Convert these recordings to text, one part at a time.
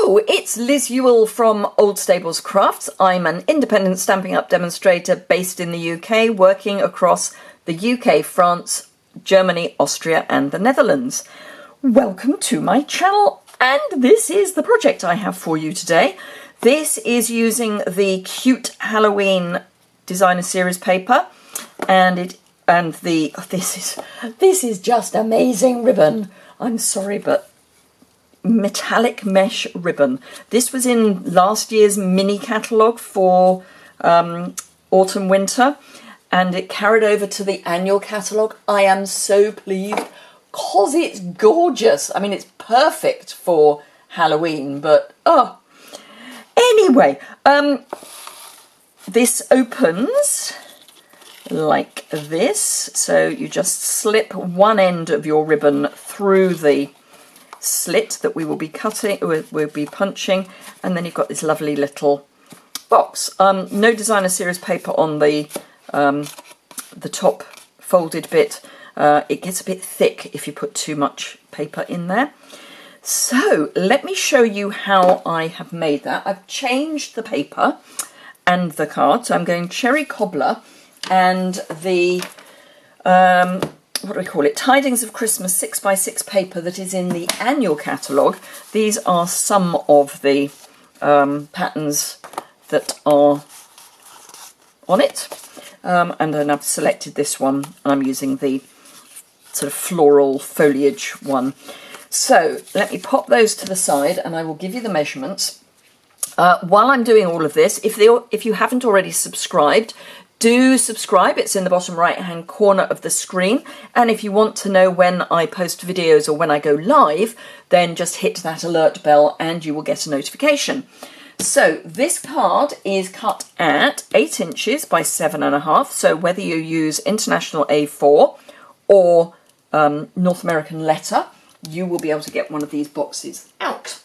Hello, it's Liz Ewell from Old Stables Crafts. I'm an independent Stampin' Up! Demonstrator based in the UK, working across the UK, France, Germany, Austria and the Netherlands. Welcome to my channel, and this is the project I have for you today. This is using the Cute Halloween Designer Series paper, and this is just amazing ribbon. I'm sorry, but metallic mesh ribbon. This was in last year's mini catalogue for autumn winter, and it carried over to the annual catalogue. I am so pleased because it's gorgeous. I mean, it's perfect for Halloween, but oh, anyway, this opens like this, so you just slip one end of your ribbon through the slit that we will be cutting, we'll be punching, and then you've got this lovely little box. No Designer Series paper on the top folded bit. It gets a bit thick if you put too much paper in there. So let me show you how I have made that. I've changed the paper and the card, so I'm going Cherry Cobbler and the what do we call it? Tidings of Christmas 6x6 paper that is in the annual catalogue. These are some of the patterns that are on it. And then I've selected this one, and I'm using the sort of floral foliage one. So let me pop those to the side and I will give you the measurements. While I'm doing all of this, if you haven't already subscribed, do subscribe. It's in the bottom right hand corner of the screen, and if you want to know when I post videos or when I go live, then just hit that alert bell and you will get a notification. So this card is cut at 8 inches by 7.5, so whether you use International A4 or North American letter, you will be able to get one of these boxes out.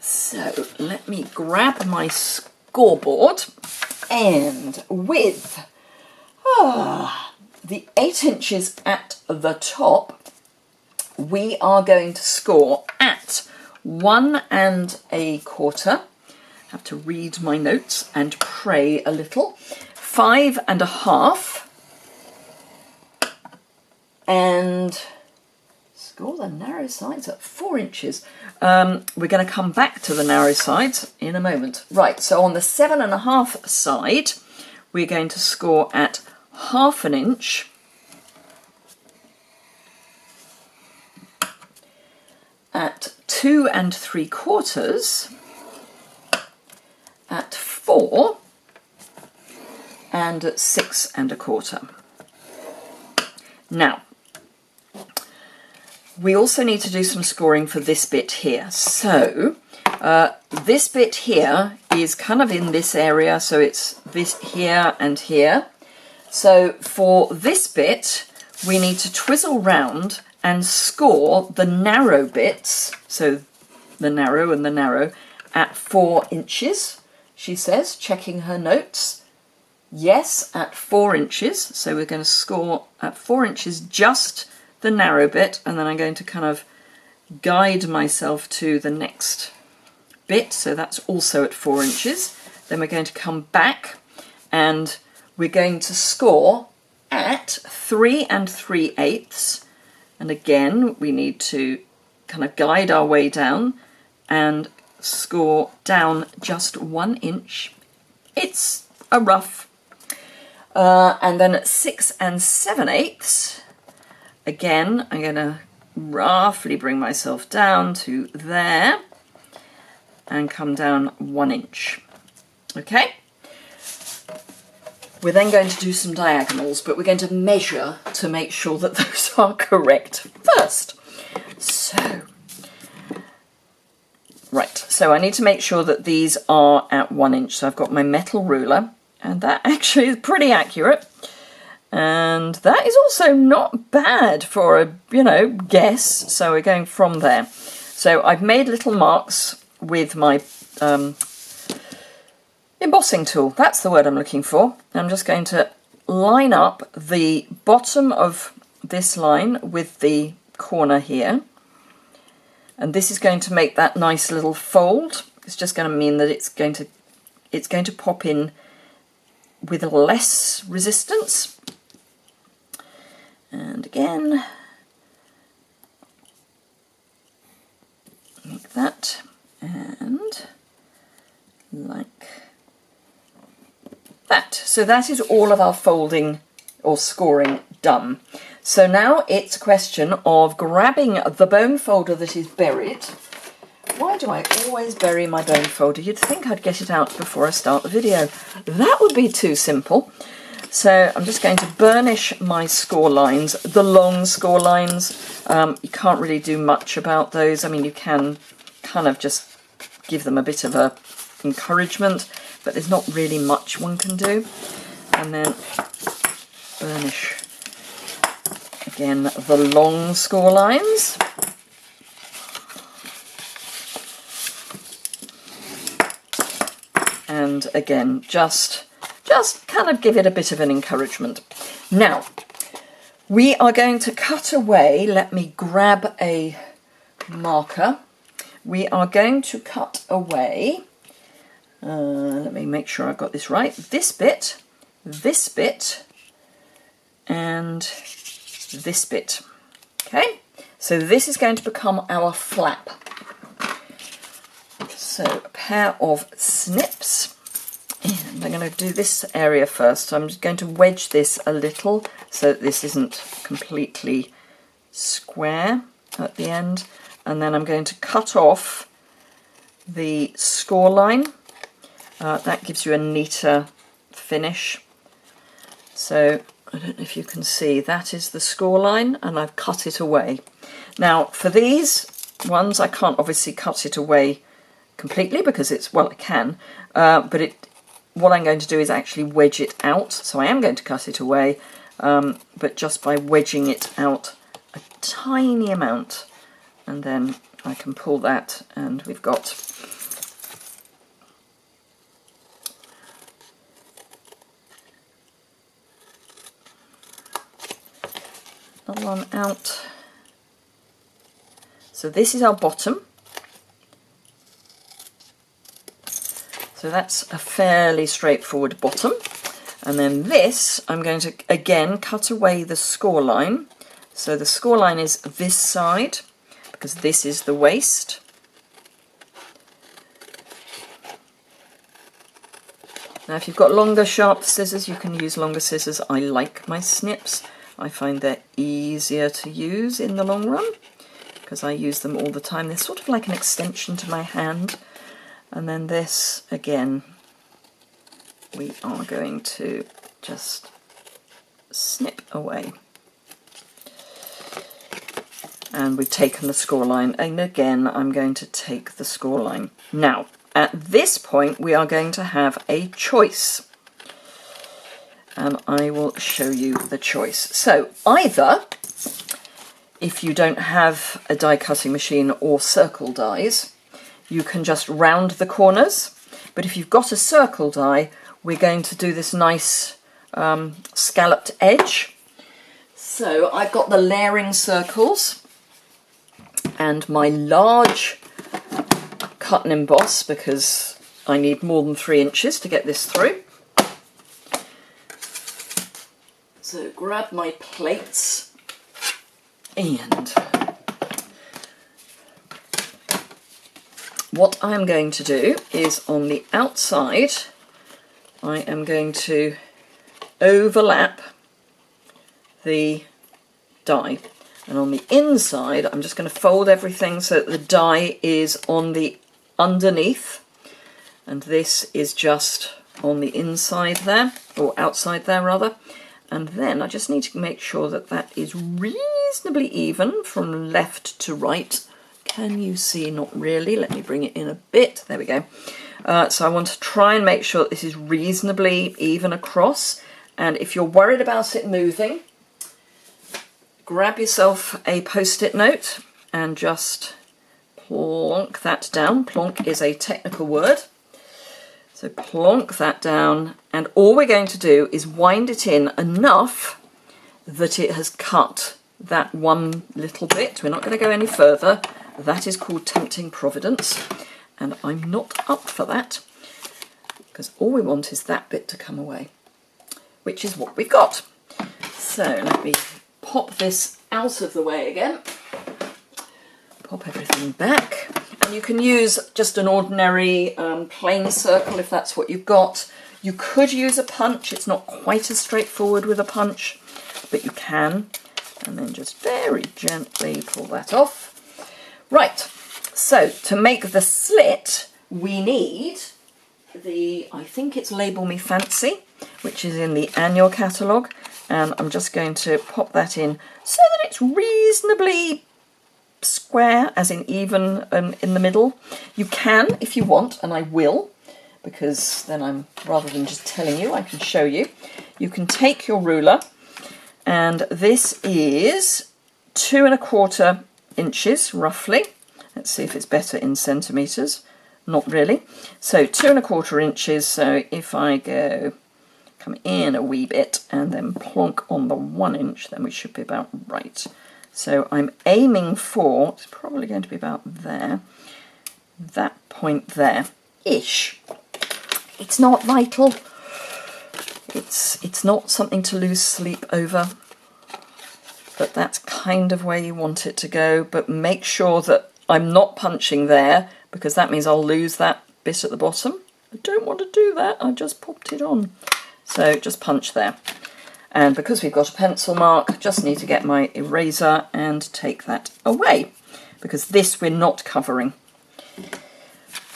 So let me grab my scoreboard, and with the 8 inches at the top, we are going to score at 1 1/4. I have to read my notes and pray a little. 5 1/2, and score the narrow sides at 4 inches. We're going to come back to the narrow sides in a moment. Right, so on the 7.5 side, we're going to score at 1/2 inch, at 2 3/4, at 4, and at 6 1/4. Now, we also need to do some scoring for this bit here. So this bit here is kind of in this area, so it's this here and here. So for this bit, we need to twizzle round and score the narrow bits, so the narrow and the narrow, at 4 inches, she says, checking her notes. Yes, at 4 inches. So we're going to score at 4 inches just the narrow bit, and then I'm going to kind of guide myself to the next bit, so that's also at 4 inches. Then we're going to come back and we're going to score at 3 3/8, and again we need to kind of guide our way down and score down just 1 inch. It's a rough. And then at 6 7/8, again, I'm going to roughly bring myself down to there and come down 1 inch. Okay? We're then going to do some diagonals, but we're going to measure to make sure that those are correct first. So, right, so I need to make sure that these are at 1 inch. So I've got my metal ruler, and that actually is pretty accurate. And that is also not bad for a, guess. So we're going from there. So I've made little marks with my embossing tool. That's the word I'm looking for. I'm just going to line up the bottom of this line with the corner here. And this is going to make that nice little fold. It's just going to mean that it's going to pop in with less resistance. And again, like that, and like that. So that is all of our folding or scoring done. So now it's a question of grabbing the bone folder that is buried. Why do I always bury my bone folder? You'd think I'd get it out before I start the video. That would be too simple. So I'm just going to burnish my score lines, the long score lines. You can't really do much about those. I mean, you can kind of just give them a bit of a encouragement, but there's not really much one can do. And then burnish again the long score lines. And again, just kind of give it a bit of an encouragement. Now, we are going to cut away. Let me grab a marker. We are going to cut away, let me make sure I've got this right, this bit, and this bit. Okay, so this is going to become our flap. So a pair of snips, and I'm going to do this area first. So I'm just going to wedge this a little so that this isn't completely square at the end, and then I'm going to cut off the score line. That gives you a neater finish. So I don't know if you can see, that is the score line, and I've cut it away. Now for these ones I can't obviously cut it away completely because it's, well, I can, but what I'm going to do is actually wedge it out. So I am going to cut it away, but just by wedging it out a tiny amount, and then I can pull that, and we've got another one out. So this is our bottom. So that's a fairly straightforward bottom. And then this, I'm going to again cut away the score line. So the score line is this side, because this is the waist. Now if you've got longer sharp scissors, you can use longer scissors. I like my snips. I find they're easier to use in the long run because I use them all the time. They're sort of like an extension to my hand. And then this, again, we are going to just snip away. And we've taken the score line, and again I'm going to take the score line. Now at this point we are going to have a choice, and I will show you the choice. So either, if you don't have a die cutting machine or circle dies, you can just round the corners, but if you've got a circle die, we're going to do this nice scalloped edge. So I've got the layering circles and my large cut and emboss, because I need more than 3 inches to get this through. So grab my plates, and what I'm going to do is on the outside I am going to overlap the die, and on the inside I'm just going to fold everything so that the die is on the underneath, and this is just on the inside there, or outside there rather. And then I just need to make sure that that is reasonably even from left to right. Can you see? Not really. Let me bring it in a bit. There we go. So I want to try and make sure that this is reasonably even across. And if you're worried about it moving, grab yourself a post-it note and just plonk that down. Plonk is a technical word. So plonk that down, and all we're going to do is wind it in enough that it has cut that one little bit. We're not going to go any further. That is called tempting providence, and I'm not up for that, because all we want is that bit to come away, which is what we've got. So let me pop this out of the way again, pop everything back, and you can use just an ordinary plain circle if that's what you've got. You could use a punch. It's not quite as straightforward with a punch, but you can. And then just very gently pull that off. Right, so to make the slit, we need the, I think it's Label Me Fancy, which is in the annual catalogue. And I'm just going to pop that in so that it's reasonably square, as in even in the middle. You can, if you want, and I will, because then I'm, rather than just telling you, I can show you. You can take your ruler, and this is 2 1/4 inches, roughly. Let's see if it's better in centimetres. Not really. So 2 1/4 inches, so if I come in a wee bit and then plonk on the 1 inch, then we should be about right. So I'm aiming for, it's probably going to be about there, that point there, ish. It's not vital. It's not something to lose sleep over, but that's kind of where you want it to go. But make sure that I'm not punching there, because that means I'll lose that bit at the bottom. I don't want to do that, I just popped it on. So just punch there. And because we've got a pencil mark, just need to get my eraser and take that away, because this we're not covering.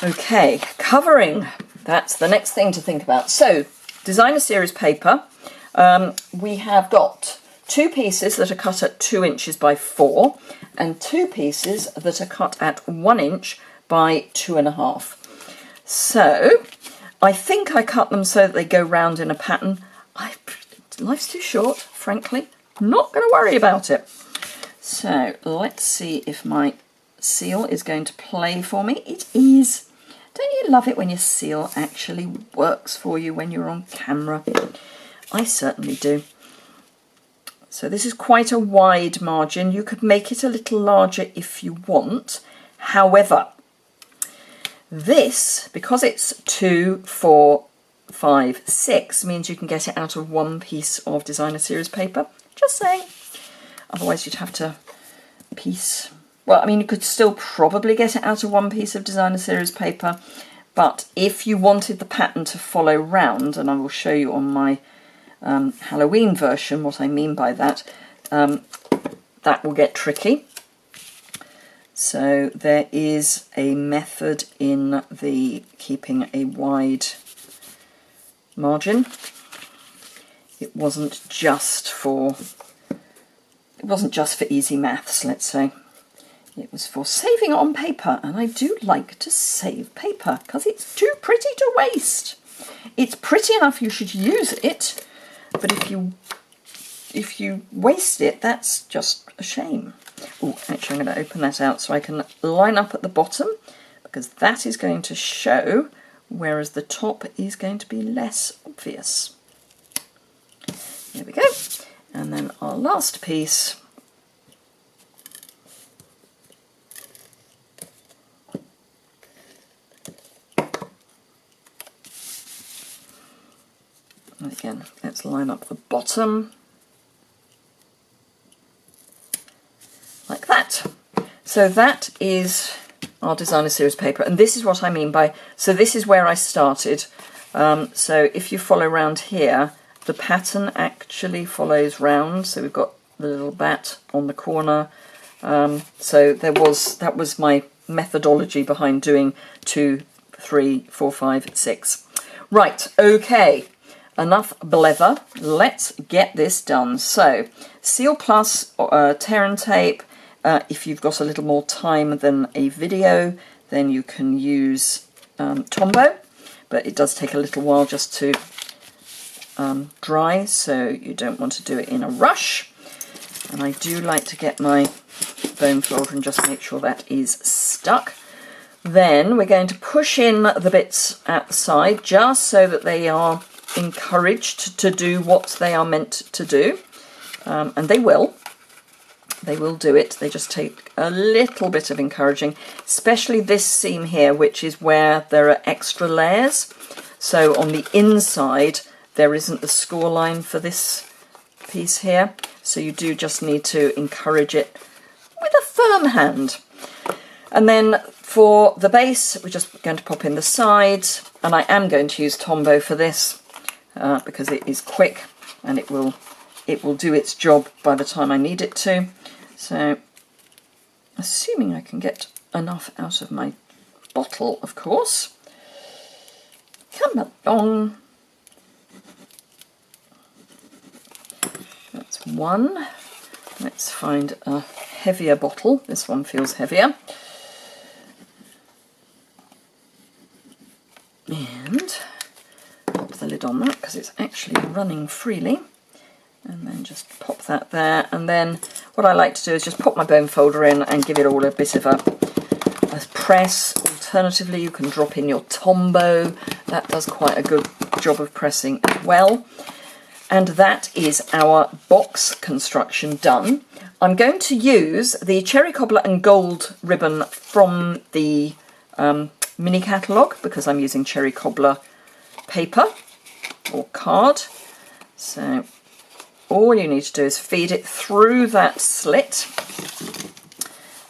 Okay, covering, that's the next thing to think about. So, designer series paper, we have got 2 pieces that are cut at 2 inches by 4, and 2 pieces that are cut at 1 inch by 2 1/2. So, I think I cut them so that they go round in a pattern. Life's too short, frankly. Not going to worry about it. So let's see if my seal is going to play for me. It is. Don't you love it when your seal actually works for you when you're on camera? I certainly do. So this is quite a wide margin. You could make it a little larger if you want. However, this, because it's 2, 4, 5, 6, means you can get it out of 1 piece of designer series paper. Just saying. Otherwise you'd have to piece. Well, I mean, you could still probably get it out of 1 piece of designer series paper, but if you wanted the pattern to follow round, and I will show you on my Halloween version what I mean by that, that will get tricky. So there is a method in the keeping a wide margin. It wasn't just for easy maths, let's say. It was for saving on paper, and I do like to save paper because it's too pretty to waste. It's pretty enough you should use it, but if you waste it, that's just a shame. Oh, actually I'm going to open that out so I can line up at the bottom, because that is going to show, whereas the top is going to be less obvious. There we go. And then our last piece. And again, let's line up the bottom. Like that. So that is our designer series paper, and this is what I mean by, so this is where I started. So if you follow around here, the pattern actually follows round, so we've got the little bat on the corner. So that was my methodology behind doing 2, 3, 4, 5, 6. Right, okay, enough blether, let's get this done. So Seal Plus, tear and tape. If you've got a little more time than a video, then you can use Tombow, but it does take a little while just to dry, so you don't want to do it in a rush. And I do like to get my foam folder and just make sure that is stuck. Then we're going to push in the bits at the side just so that they are encouraged to do what they are meant to do, and they will. They will do it. They just take a little bit of encouraging, especially this seam here, which is where there are extra layers. So on the inside, there isn't the score line for this piece here. So you do just need to encourage it with a firm hand. And then for the base, we're just going to pop in the sides, and I am going to use Tombow for this because it is quick and it will do its job by the time I need it to. So, assuming I can get enough out of my bottle, of course. Come along. That's one. Let's find a heavier bottle. This one feels heavier. And pop the lid on that because it's actually running freely. And then just pop that there. And then what I like to do is just pop my bone folder in and give it all a bit of a press. Alternatively, you can drop in your Tombow. That does quite a good job of pressing as well. And that is our box construction done. I'm going to use the Cherry Cobbler and Gold ribbon from the mini catalogue because I'm using Cherry Cobbler paper or card. So all you need to do is feed it through that slit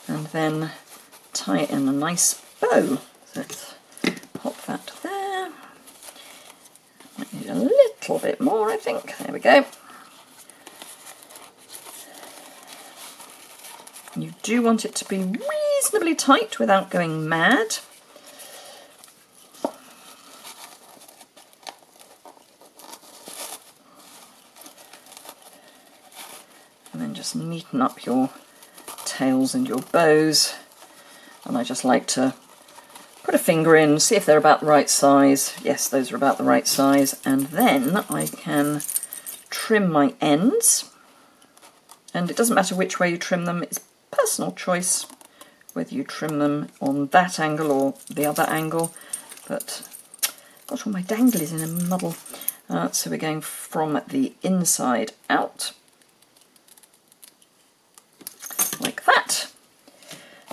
and then tie it in a nice bow. So let's pop that there. Might need a little bit more, I think. There we go. You do want it to be reasonably tight without going mad. And then just neaten up your tails and your bows. And I just like to put a finger in, see if they're about the right size. Yes, those are about the right size. And then I can trim my ends. And it doesn't matter which way you trim them, it's personal choice whether you trim them on that angle or the other angle. But gosh, all my danglies in a muddle. So we're going from the inside out. Like that.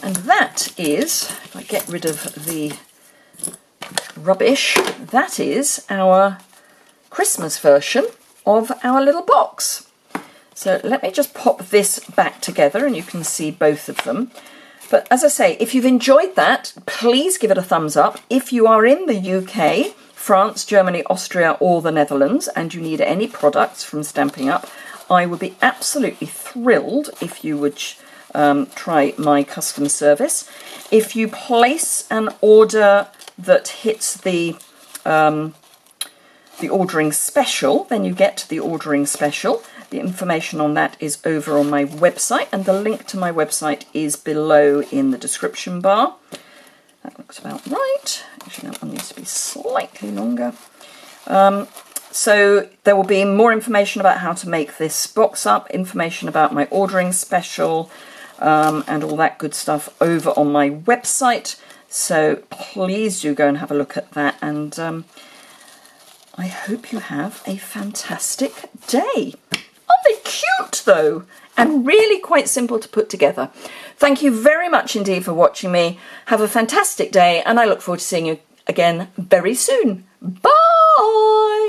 And that is, if I get rid of the rubbish, that is our Christmas version of our little box. So let me just pop this back together and you can see both of them. But as I say, if you've enjoyed that, please give it a thumbs up. If you are in the UK, France, Germany, Austria or the Netherlands and you need any products from Stampin' Up, I would be absolutely thrilled if you would try my custom service. If you place an order that hits the ordering special, then you get the ordering special. The information on that is over on my website, and the link to my website is below in the description bar. That looks about right. Actually, that one needs to be slightly longer. So there will be more information about how to make this box up, information about my ordering special, and all that good stuff over on my website. So please do go and have a look at that, and I hope you have a fantastic day. Aren't they cute though? And really quite simple to put together. Thank you very much indeed for watching me. Have a fantastic day, and I look forward to seeing you again very soon. Bye!